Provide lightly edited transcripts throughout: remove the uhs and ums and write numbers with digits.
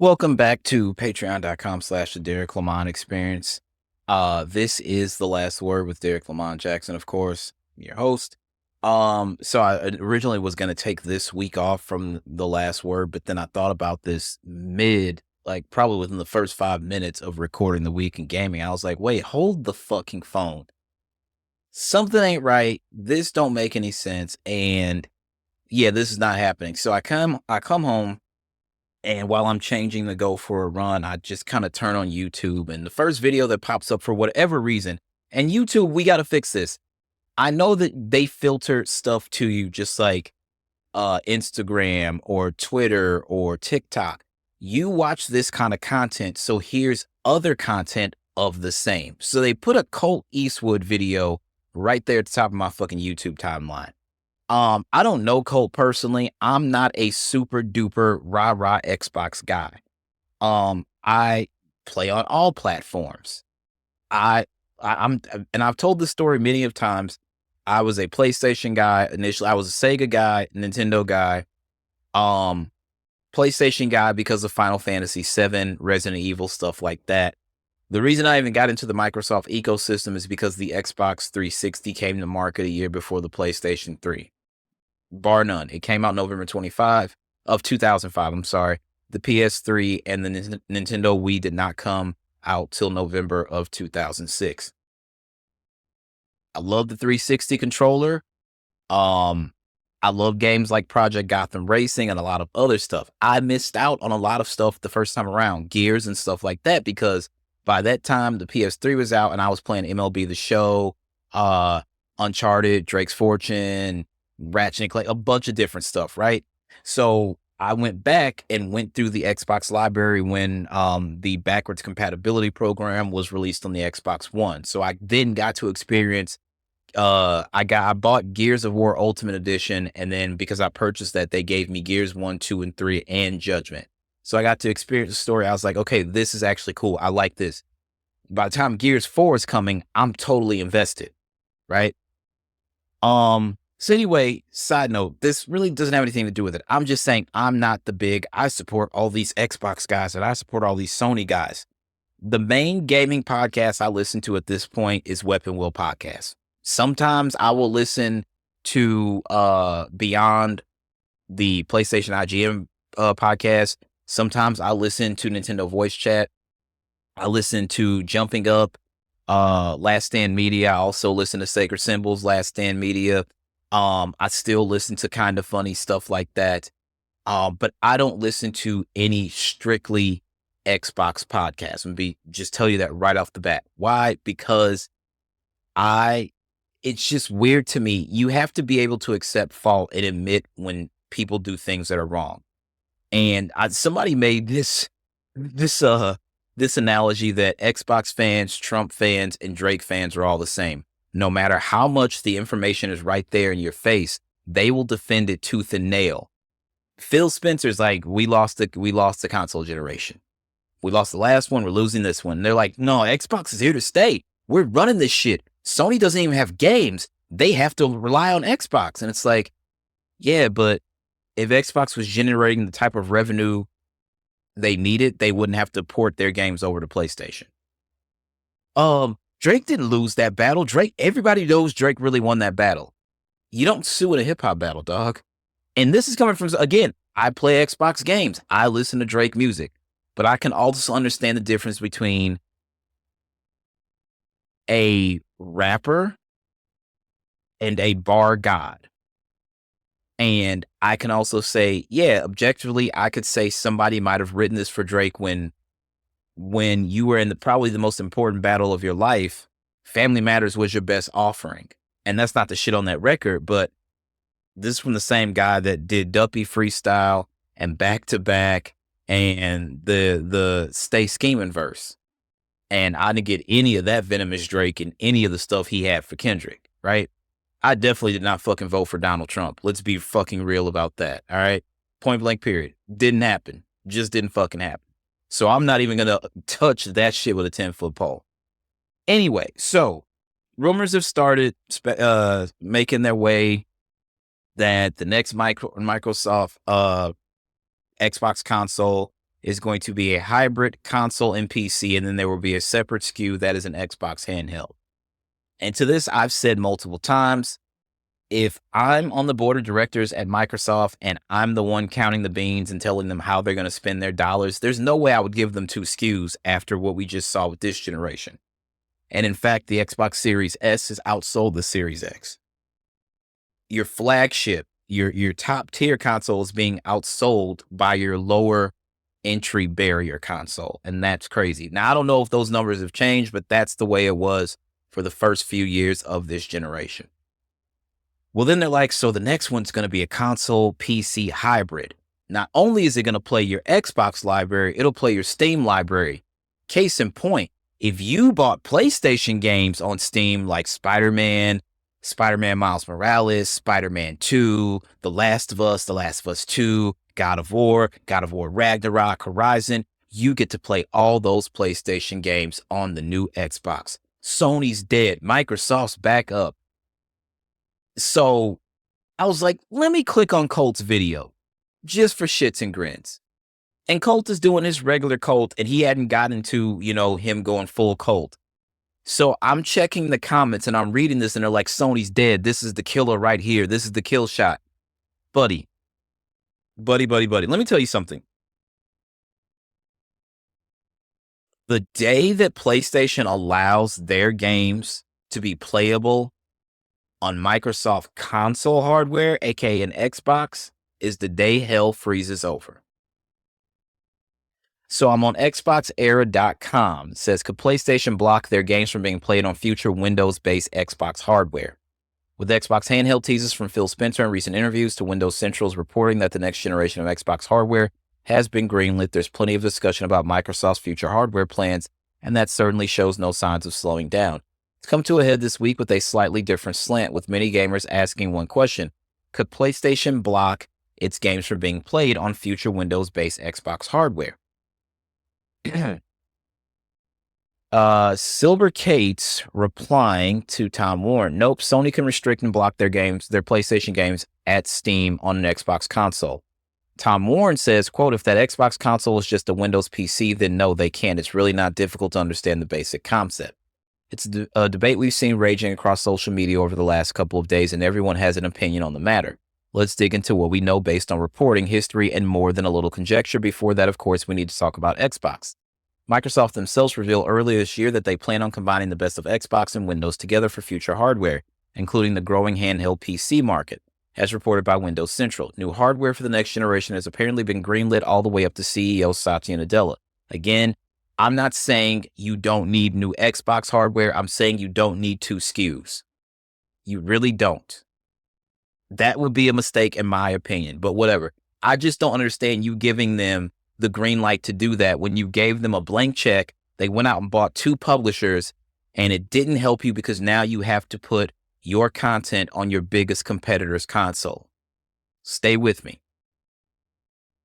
Welcome back to patreon.com/the Derrick Lamon experience. This is the last word with Derrick Lamon Jackson, of course, your host. So I originally was going to take this week off from the last word, but then I thought about this like probably within the first 5 minutes of recording the week in gaming. I was like, wait, hold the fucking phone. Something ain't right. This don't make any sense. And yeah, this is not happening. So I come home. And while I'm changing to go for a run, I just kind of turn on YouTube. And the first video that pops up for whatever reason, and YouTube, we got to fix this. I know that they filter stuff to you just like Instagram or Twitter or TikTok. You watch this kind of content. So here's other content of the same. So they put a Colt Eastwood video right there at the top of my fucking YouTube timeline. I don't know Colt personally. I'm not a super duper rah-rah Xbox guy. I play on all platforms. I'm and I've told this story many of times. I was a PlayStation guy initially. I was a Sega guy, Nintendo guy. PlayStation guy because of Final Fantasy VII, Resident Evil, stuff like that. The reason I even got into the Microsoft ecosystem is because the Xbox 360 came to market a year before the PlayStation 3. Bar none. It came out November 25 of 2005. I'm sorry. The PS3 and the Nintendo Wii did not come out till November of 2006. I love the 360 controller. I love games like Project Gotham Racing and a lot of other stuff. I missed out on a lot of stuff the first time around, Gears and stuff like that, because by that time the PS3 was out and I was playing MLB The Show, Uncharted, Drake's Fortune, Ratchet and Clank, a bunch of different stuff, right? So I went back and went through the Xbox library when the backwards compatibility program was released on the Xbox One. So I then got to experience, I bought Gears of War Ultimate Edition, and then because I purchased that, they gave me Gears 1, 2, and 3 and Judgment. So I got to experience the story. I was like, okay, this is actually cool. I like this. By the time Gears 4 is coming, I'm totally invested, right? So anyway, side note, this really doesn't have anything to do with it. I'm just saying I support all these Xbox guys and I support all these Sony guys. The main gaming podcast I listen to at this point is Weapon Wheel Podcast. Sometimes I will listen to Beyond, the PlayStation IGN podcast. Sometimes I listen to Nintendo Voice Chat. I listen to Jumping Up, Last Stand Media. I also listen to Sacred Symbols, Last Stand Media. I still listen to kind of funny stuff like that. But I don't listen to any strictly Xbox podcasts. Just tell you that right off the bat. Why? Because it's just weird to me. You have to be able to accept fault and admit when people do things that are wrong. And somebody made this analogy that Xbox fans, Trump fans, and Drake fans are all the same. No matter how much the information is right there in your face, they will defend it tooth and nail. Phil Spencer's like, we lost the console generation. We lost the last one. We're losing this one. And they're like, no, Xbox is here to stay. We're running this shit. Sony doesn't even have games. They have to rely on Xbox. And it's like, yeah, but if Xbox was generating the type of revenue they needed, they wouldn't have to port their games over to PlayStation. Drake didn't lose that battle. Everybody knows Drake really won that battle. You don't sue in a hip hop battle, dog. And this is coming from, again, I play Xbox games. I listen to Drake music, but I can also understand the difference between a rapper and a bar god. And I can also say, yeah, objectively, I could say somebody might have written this for Drake when you were in probably the most important battle of your life. Family Matters was your best offering. And that's not the shit on that record, but this is from the same guy that did Duppy Freestyle and Back to Back and the Stay Scheming verse. And I didn't get any of that venomous Drake in any of the stuff he had for Kendrick, right? I definitely did not fucking vote for Donald Trump. Let's be fucking real about that, all right? Point blank period. Didn't happen. Just didn't fucking happen. So I'm not even going to touch that shit with a 10-foot pole. Anyway, so rumors have started making their way that the next Microsoft Xbox console is going to be a hybrid console and PC, and then there will be a separate SKU that is an Xbox handheld. And to this, I've said multiple times, if I'm on the board of directors at Microsoft and I'm the one counting the beans and telling them how they're going to spend their dollars, there's no way I would give them 2 SKUs after what we just saw with this generation. And in fact, the Xbox Series S has outsold the Series X. Your flagship, your top tier console is being outsold by your lower entry barrier console. And that's crazy. Now, I don't know if those numbers have changed, but that's the way it was for the first few years of this generation. Well, then they're like, so the next one's going to be a console PC hybrid. Not only is it going to play your Xbox library, it'll play your Steam library. Case in point, if you bought PlayStation games on Steam like Spider-Man Miles Morales, Spider-Man 2, The Last of Us 2, God of War Ragnarok, Horizon, you get to play all those PlayStation games on the new Xbox. Sony's dead. Microsoft's back up. So I was like, let me click on Colt's video just for shits and grins. And Colt is doing his regular Colt, and he hadn't gotten to, him going full Colt. So I'm checking the comments and I'm reading this and they're like, Sony's dead. This is the killer right here. This is the kill shot. Buddy. Let me tell you something. The day that PlayStation allows their games to be playable on Microsoft console hardware, aka an Xbox, is the day hell freezes over. So I'm on XboxEra.com. It says, could PlayStation block their games from being played on future Windows-based Xbox hardware? With Xbox handheld teases from Phil Spencer in recent interviews to Windows Central's reporting that the next generation of Xbox hardware has been greenlit, there's plenty of discussion about Microsoft's future hardware plans, and that certainly shows no signs of slowing down. It's come to a head this week with a slightly different slant, with many gamers asking one question: could PlayStation block its games from being played on future Windows-based Xbox hardware? Silver Cates replying to Tom Warren, nope, Sony can restrict and block their PlayStation games at Steam on an Xbox console. Tom Warren says, quote, if that Xbox console is just a Windows PC, then no, they can't. It's really not difficult to understand the basic concept. It's a debate we've seen raging across social media over the last couple of days, and everyone has an opinion on the matter. Let's dig into what we know based on reporting, history, and more than a little conjecture. Before that, of course, we need to talk about Xbox. Microsoft themselves revealed earlier this year that they plan on combining the best of Xbox and Windows together for future hardware, including the growing handheld PC market. As reported by Windows Central, new hardware for the next generation has apparently been greenlit all the way up to CEO Satya Nadella. Again, I'm not saying you don't need new Xbox hardware. I'm saying you don't need 2 SKUs. You really don't. That would be a mistake in my opinion, but whatever. I just don't understand you giving them the green light to do that when you gave them a blank check. They went out and bought 2 publishers, and it didn't help you because now you have to put your content on your biggest competitor's console. Stay with me.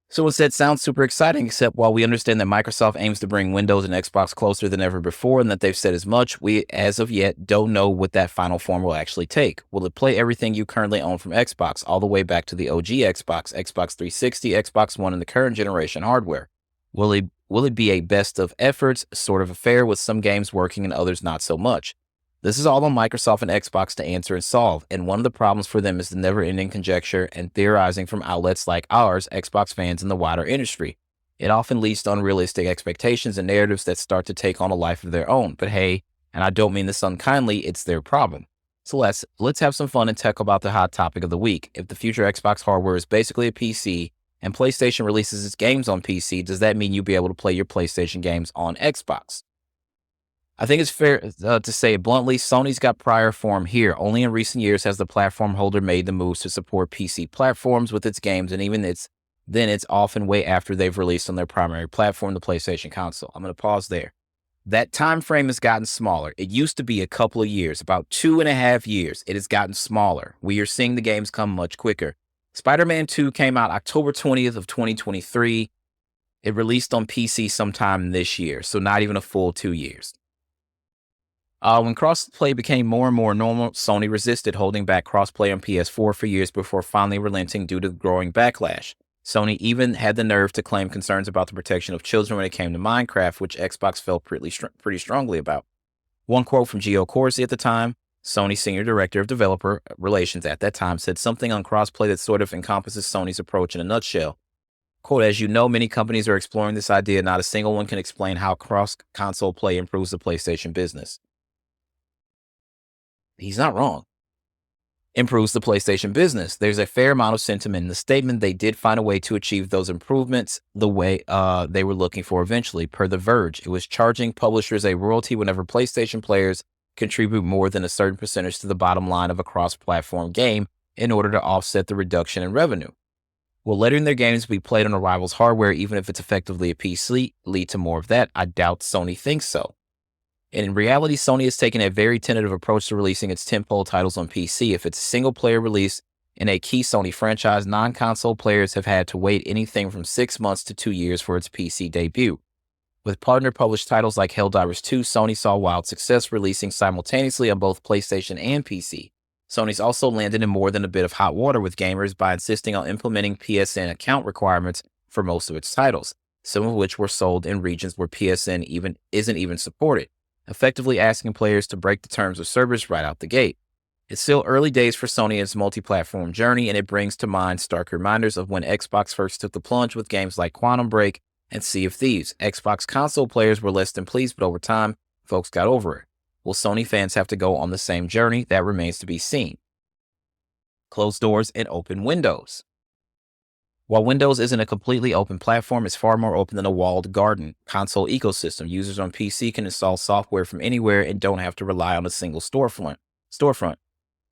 So it sounds super exciting, except while we understand that Microsoft aims to bring Windows and Xbox closer than ever before and that they've said as much, we, as of yet, don't know what that final form will actually take. Will it play everything you currently own from Xbox, all the way back to the OG Xbox, Xbox 360, Xbox One, and the current generation hardware? Will it be a best of efforts sort of affair with some games working and others not so much? This is all on Microsoft and Xbox to answer and solve, and one of the problems for them is the never-ending conjecture and theorizing from outlets like ours, Xbox fans, and the wider industry. It often leads to unrealistic expectations and narratives that start to take on a life of their own. But hey, and I don't mean this unkindly, it's their problem. So let's have some fun and talk about the hot topic of the week. If the future Xbox hardware is basically a PC and PlayStation releases its games on PC, does that mean you'll be able to play your PlayStation games on Xbox? I think it's fair to say it bluntly, Sony's got prior form here. Only in recent years has the platform holder made the moves to support PC platforms with its games, and even then it's often way after they've released on their primary platform, the PlayStation console. I'm going to pause there. That time frame has gotten smaller. It used to be a couple of years, about 2.5 years. It has gotten smaller. We are seeing the games come much quicker. Spider-Man 2 came out October 20th of 2023. It released on PC sometime this year, so not even a full 2 years. When crossplay became more and more normal, Sony resisted, holding back crossplay on PS4 for years before finally relenting due to the growing backlash. Sony even had the nerve to claim concerns about the protection of children when it came to Minecraft, which Xbox felt pretty strongly about. One quote from Gio Corsi at the time, Sony's senior director of developer relations at that time, said something on crossplay that sort of encompasses Sony's approach in a nutshell. Quote, as you know, many companies are exploring this idea. Not a single one can explain how cross-console play improves the PlayStation business. He's not wrong. Improves the PlayStation business. There's a fair amount of sentiment in the statement. They did find a way to achieve those improvements the way they were looking for eventually. Per The Verge, it was charging publishers a royalty whenever PlayStation players contribute more than a certain percentage to the bottom line of a cross-platform game in order to offset the reduction in revenue. Will letting their games be played on a rival's hardware, even if it's effectively a PC, lead to more of that? I doubt Sony thinks so. And in reality, Sony has taken a very tentative approach to releasing its tentpole titles on PC. If it's a single-player release in a key Sony franchise, non-console players have had to wait anything from 6 months to 2 years for its PC debut. With partner-published titles like Helldivers 2, Sony saw wild success releasing simultaneously on both PlayStation and PC. Sony's also landed in more than a bit of hot water with gamers by insisting on implementing PSN account requirements for most of its titles, some of which were sold in regions where PSN isn't even supported, effectively asking players to break the terms of service right out the gate. It's still early days for Sony in its multi-platform journey, and it brings to mind stark reminders of when Xbox first took the plunge with games like Quantum Break and Sea of Thieves. Xbox console players were less than pleased, but over time, folks got over it. Will Sony fans have to go on the same journey? That remains to be seen. Closed doors and open windows. While Windows isn't a completely open platform, it's far more open than a walled garden console ecosystem. Users on PC can install software from anywhere and don't have to rely on a single storefront.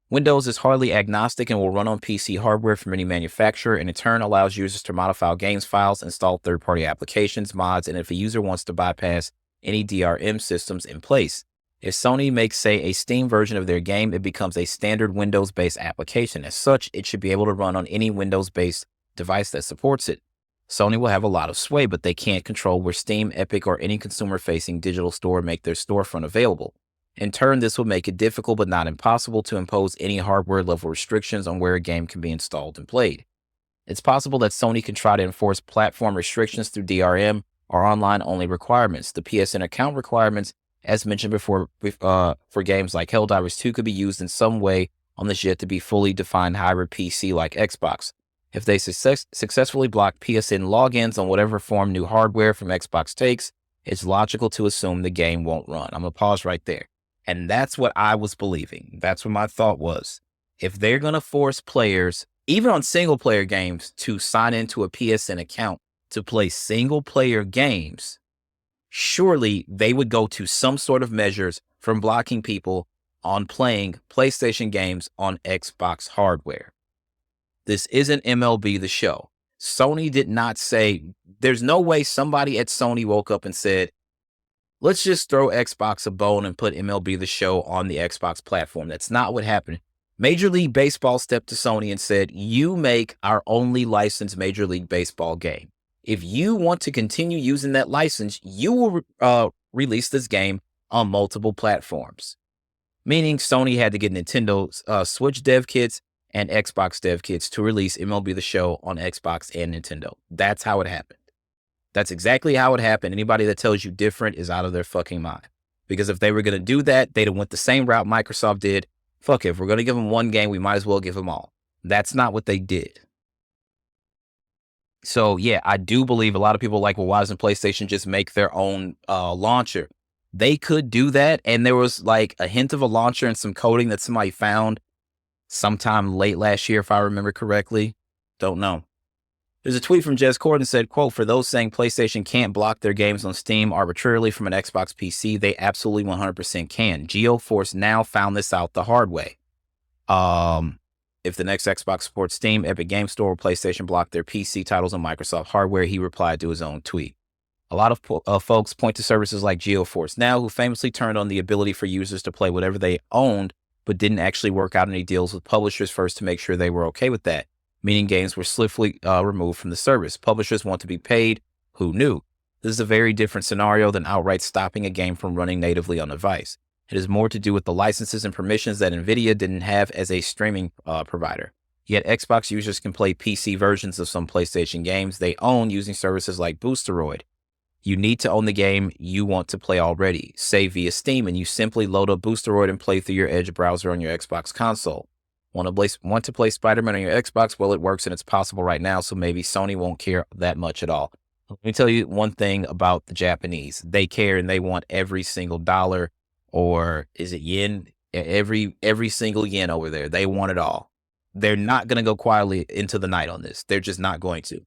Windows is hardly agnostic and will run on PC hardware from any manufacturer, and in turn allows users to modify games files, install third-party applications, mods, and if a user wants to bypass any DRM systems in place. If Sony makes, say, a Steam version of their game, it becomes a standard Windows-based application. As such, it should be able to run on any Windows-based device that supports it. Sony will have a lot of sway, but they can't control where Steam, Epic, or any consumer-facing digital store make their storefront available. In turn, this will make it difficult but not impossible to impose any hardware-level restrictions on where a game can be installed and played. It's possible that Sony can try to enforce platform restrictions through DRM or online-only requirements. The PSN account requirements, as mentioned before, for games like Helldivers 2 could be used in some way on this yet to be fully defined hybrid PC like Xbox. If they successfully block PSN logins on whatever form new hardware from Xbox takes, it's logical to assume the game won't run. I'm going to pause right there. And that's what I was believing. That's what my thought was. If they're going to force players, even on single-player games, to sign into a PSN account to play single-player games, surely they would go to some sort of measures from blocking people on playing PlayStation games on Xbox hardware. This isn't MLB The Show. Sony did not say, there's no way somebody at Sony woke up and said, let's just throw Xbox a bone and put MLB The Show on the Xbox platform. That's not what happened. Major League Baseball stepped to Sony and said, you make our only licensed Major League Baseball game. If you want to continue using that license, you will release this game on multiple platforms. Meaning Sony had to get Nintendo's Switch dev kits and Xbox dev kits to release MLB The Show on Xbox and Nintendo. That's how it happened. That's exactly how it happened. Anybody that tells you different is out of their fucking mind. Because if they were going to do that, they'd have went the same route Microsoft did. Fuck it, if we're going to give them one game, we might as well give them all. That's not what they did. So yeah, I do believe a lot of people are like, well, why doesn't PlayStation just make their own launcher? They could do that. And there was like a hint of a launcher and some coding that somebody found sometime late last year, if I remember correctly. Don't know. There's a tweet from Jez Corden that said, quote, for those saying PlayStation can't block their games on Steam arbitrarily from an Xbox PC, they absolutely 100% can. GeoForce now found this out the hard way. If the next Xbox supports Steam, Epic Game Store, or PlayStation block their PC titles on Microsoft hardware, he replied to his own tweet. A lot of folks point to services like GeoForce Now, who famously turned on the ability for users to play whatever they owned, but didn't actually work out any deals with publishers first to make sure they were okay with that, meaning games were swiftly removed from the service. Publishers want to be paid. Who knew? This is a very different scenario than outright stopping a game from running natively on a device. It has more to do with the licenses and permissions that NVIDIA didn't have as a streaming provider. Yet Xbox users can play PC versions of some PlayStation games they own using services like Boosteroid. You need to own the game you want to play already, say via Steam, and you simply load up Boosteroid and play through your Edge browser on your Xbox console. Want to play Spider-Man on your Xbox? Well, it works and it's possible right now, so maybe Sony won't care that much at all. Let me tell you one thing about the Japanese. They care and they want every single dollar, or is it yen? Every single yen over there. They want it all. They're not going to go quietly into the night on this. They're just not going to.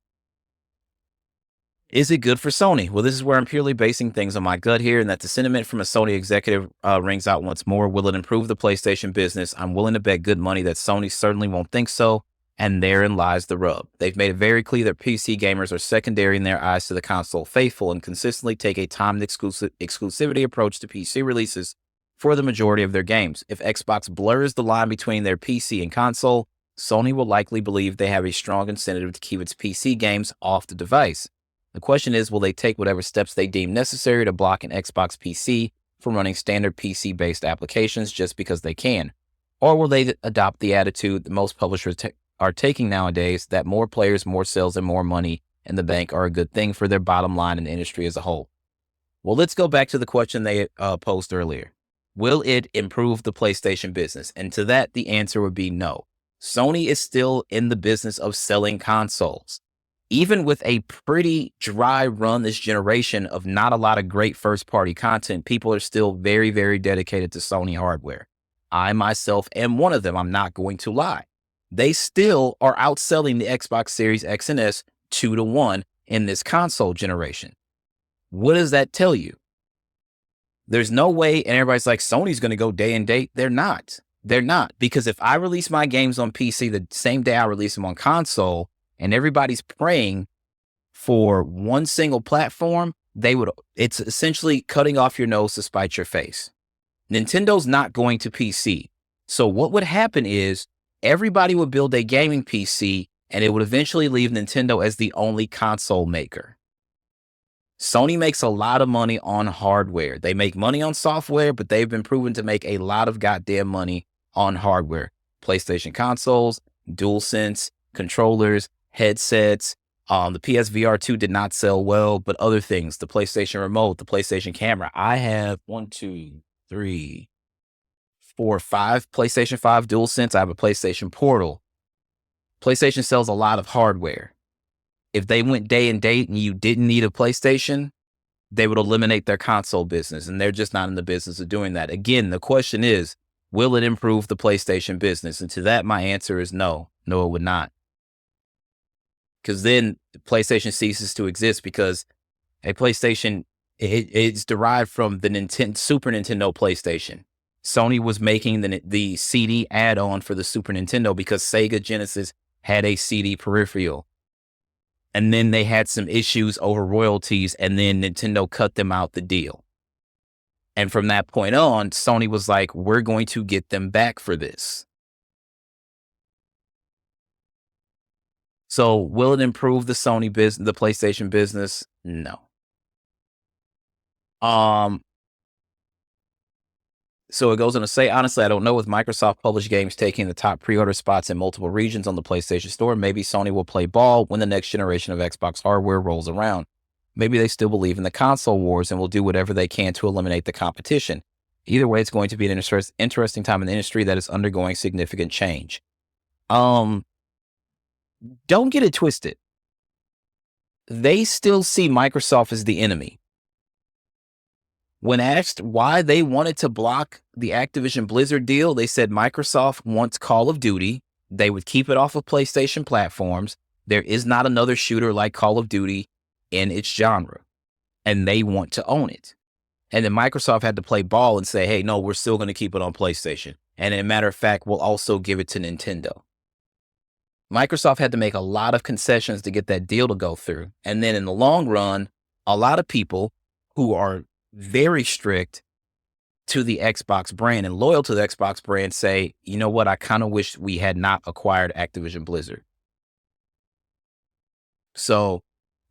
Is it good for Sony? Well, this is where I'm purely basing things on my gut here, and that the sentiment from a Sony executive rings out once more. Will it improve the PlayStation business? I'm willing to bet good money that Sony certainly won't think so, and therein lies the rub. They've made it very clear that PC gamers are secondary in their eyes to the console faithful and consistently take a timed exclusivity approach to PC releases for the majority of their games. If Xbox blurs the line between their PC and console, Sony will likely believe they have a strong incentive to keep its PC games off the device. The question is, will they take whatever steps they deem necessary to block an Xbox PC from running standard PC-based applications just because they can? Or will they adopt the attitude that most publishers are taking nowadays, that more players, more sales, and more money in the bank are a good thing for their bottom line and the industry as a whole? Well, let's go back to the question they posed earlier. Will it improve the PlayStation business? And to that, the answer would be no. Sony is still in the business of selling consoles. Even with a pretty dry run this generation of not a lot of great first-party content, people are still very, very dedicated to Sony hardware. I myself am one of them. I'm not going to lie. They still are outselling the Xbox Series X and S 2-1 in this console generation. What does that tell you? There's no way, and everybody's like, Sony's going to go day and date. They're not. They're not. Because if I release my games on PC the same day I release them on console, and everybody's praying for one single platform, it's essentially cutting off your nose to spite your face. Nintendo's not going to PC. So what would happen is everybody would build a gaming PC and it would eventually leave Nintendo as the only console maker. Sony makes a lot of money on hardware. They make money on software, but they've been proven to make a lot of goddamn money on hardware. PlayStation consoles, DualSense, controllers, headsets. The PSVR 2 did not sell well, but other things, the PlayStation remote, the PlayStation camera. I have 5 PlayStation 5 DualSense. I have a PlayStation Portal. PlayStation sells a lot of hardware. If they went day and date and you didn't need a PlayStation, they would eliminate their console business, and they're just not in the business of doing that. Again, the question is, will it improve the PlayStation business? And to that, my answer is no. No, it would not. Because then PlayStation ceases to exist, because a PlayStation, it's derived from the Super Nintendo PlayStation. Sony was making the CD add-on for the Super Nintendo because Sega Genesis had a CD peripheral. And then they had some issues over royalties, and then Nintendo cut them out the deal. And from that point on, Sony was like, we're going to get them back for this. So will it improve the Sony business, the PlayStation business? No. So it goes on to say, honestly, I don't know. With Microsoft published games taking the top pre-order spots in multiple regions on the PlayStation Store, maybe Sony will play ball when the next generation of Xbox hardware rolls around. Maybe they still believe in the console wars and will do whatever they can to eliminate the competition. Either way, it's going to be an interesting time in the industry that is undergoing significant change. Don't get it twisted. They still see Microsoft as the enemy. When asked why they wanted to block the Activision Blizzard deal, they said Microsoft wants Call of Duty. They would keep it off of PlayStation platforms. There is not another shooter like Call of Duty in its genre, and they want to own it. And then Microsoft had to play ball and say, hey, no, we're still going to keep it on PlayStation. And as a matter of fact, we'll also give it to Nintendo. Microsoft had to make a lot of concessions to get that deal to go through. And then in the long run, a lot of people who are very strict to the Xbox brand and loyal to the Xbox brand say, you know what, I kind of wish we had not acquired Activision Blizzard. So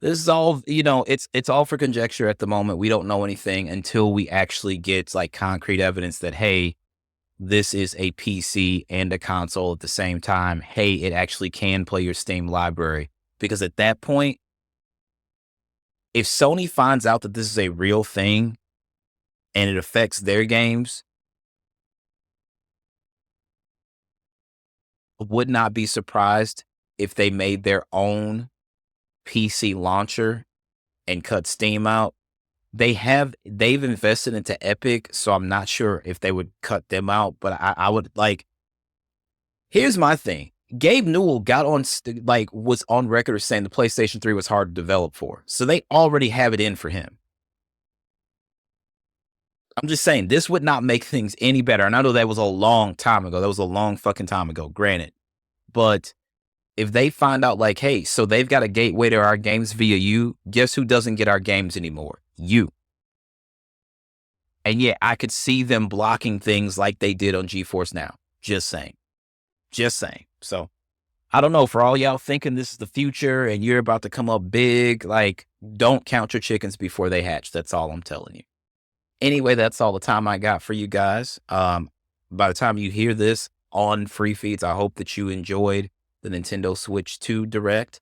this is all, it's all for conjecture at the moment. We don't know anything until we actually get like concrete evidence that, hey, this is a PC and a console at the same time. Hey, it actually can play your Steam library. Because at that point, if Sony finds out that this is a real thing and it affects their games, would not be surprised if they made their own PC launcher and cut Steam out. They've invested into Epic, so I'm not sure if they would cut them out, but I would like, here's my thing. Gabe Newell was on record as saying the PlayStation 3 was hard to develop for. So they already have it in for him. I'm just saying this would not make things any better. And I know that was a long time ago. That was a long fucking time ago, granted. But if they find out like, hey, so they've got a gateway to our games via you, guess who doesn't get our games anymore? You. And yeah, I could see them blocking things like they did on GeForce Now. Just saying. Just saying. So I don't know, for all y'all thinking this is the future and you're about to come up big, like, don't count your chickens before they hatch. That's all I'm telling you. Anyway, that's all the time I got for you guys. By the time you hear this on Free Feeds, I hope that you enjoyed the Nintendo Switch 2 Direct.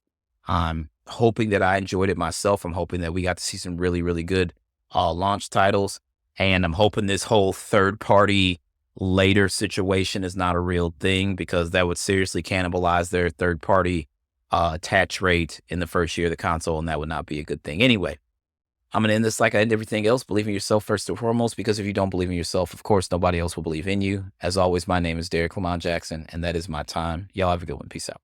I'm hoping that I enjoyed it myself. I'm hoping that we got to see some really, really good launch titles. And I'm hoping this whole third-party later situation is not a real thing, because that would seriously cannibalize their third-party attach rate in the first year of the console, and that would not be a good thing. Anyway, I'm going to end this like I end everything else. Believe in yourself first and foremost, because if you don't believe in yourself, of course, nobody else will believe in you. As always, my name is Derrick Lamon Jackson, and that is my time. Y'all have a good one. Peace out.